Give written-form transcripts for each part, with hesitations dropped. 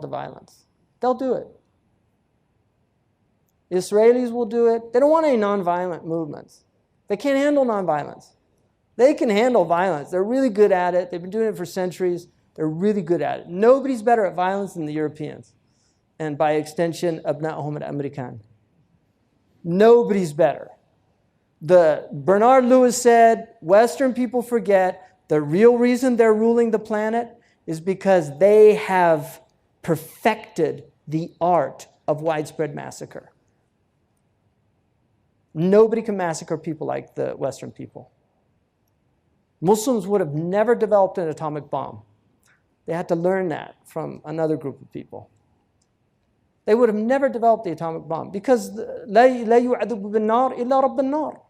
the violence. They'll do it. Israelis will do it. They don't want any nonviolent movements. They can't handle nonviolence. They can handle violence. They're really good at it. They've been doing it for centuries. They're really good at it. Nobody's better at violence than the Europeans. And by extension, Abna'uhum al-American. Nobody's better. Bernard Lewis said, Western people forget the real reason they're ruling the planet is because they have perfected the art of widespread massacre. Nobody can massacre people like the Western people. Muslims would have never developed an atomic bomb. They had to learn that from another group of people. They would have never developed the atomic bomb because لا يعذب بالنار إلا رب النار.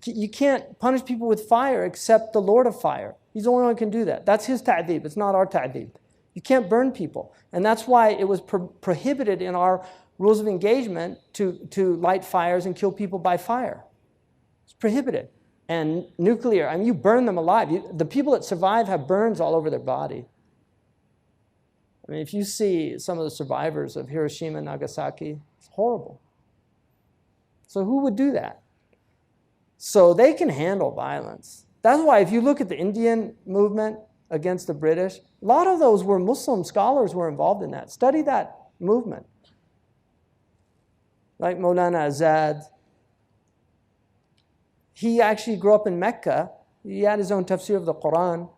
You can't punish people with fire except the Lord of fire. He's the only one who can do that. That's his ta'deeb. It's not our ta'deeb. You can't burn people. And that's why it was prohibited in our rules of engagement to light fires and kill people by fire. It's prohibited. And nuclear, I mean, you burn them alive. The people that survive have burns all over their body. I mean, if you see some of the survivors of Hiroshima and Nagasaki, it's horrible. So who would do that? So they can handle violence. That's why if you look at the Indian movement against the British, a lot of those were Muslim scholars were involved in that. Study that movement. Like Maulana Azad. He actually grew up in Mecca. He had his own tafsir of the Quran.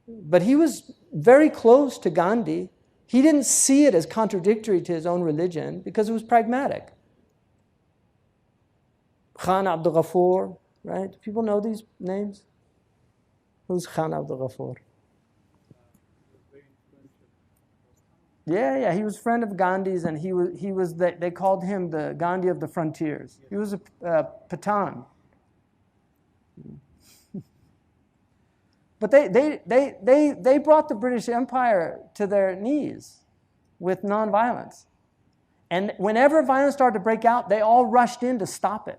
But he was very close to Gandhi. He didn't see it as contradictory to his own religion because it was pragmatic. Khan Abdul Ghaffur, right? Do people know these names? Who's Khan Abdul Ghaffur? Yeah, he was a friend of Gandhi's, and they called him the Gandhi of the frontiers. He was a Pathan. But they brought the British Empire to their knees with nonviolence. And whenever violence started to break out, they all rushed in to stop it.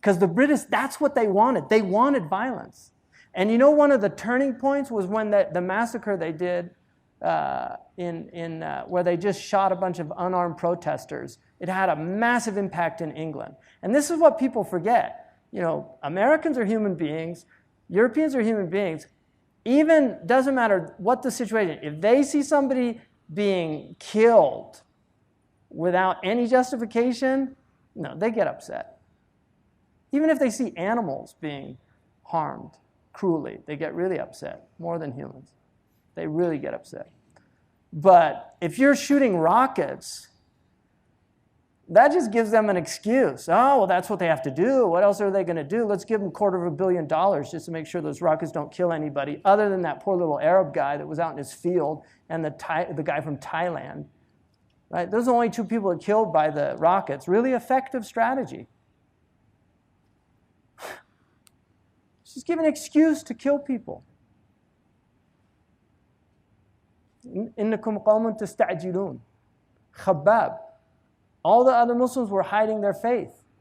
Because the British, that's what they wanted. They wanted violence. And you know, one of the turning points was when the massacre they did where they just shot a bunch of unarmed protesters. It had a massive impact in England. And this is what people forget. You know, Americans are human beings. Europeans are human beings. Even, doesn't matter what the situation, if they see somebody being killed without any justification, no, they get upset. Even if they see animals being harmed cruelly, they get really upset, more than humans. They really get upset. But if you're shooting rockets, that just gives them an excuse. Oh, well, that's what they have to do. What else are they going to do? Let's give them $250 million just to make sure those rockets don't kill anybody, other than that poor little Arab guy that was out in his field and the guy from Thailand. Right? Those are the only two people that killed by the rockets. Really effective strategy. Just give an excuse to kill people. إِنَّكُمْ قَوْمٌ تَسْتَعْجِلُونَ. Khabbab. All the other Muslims were hiding their faith.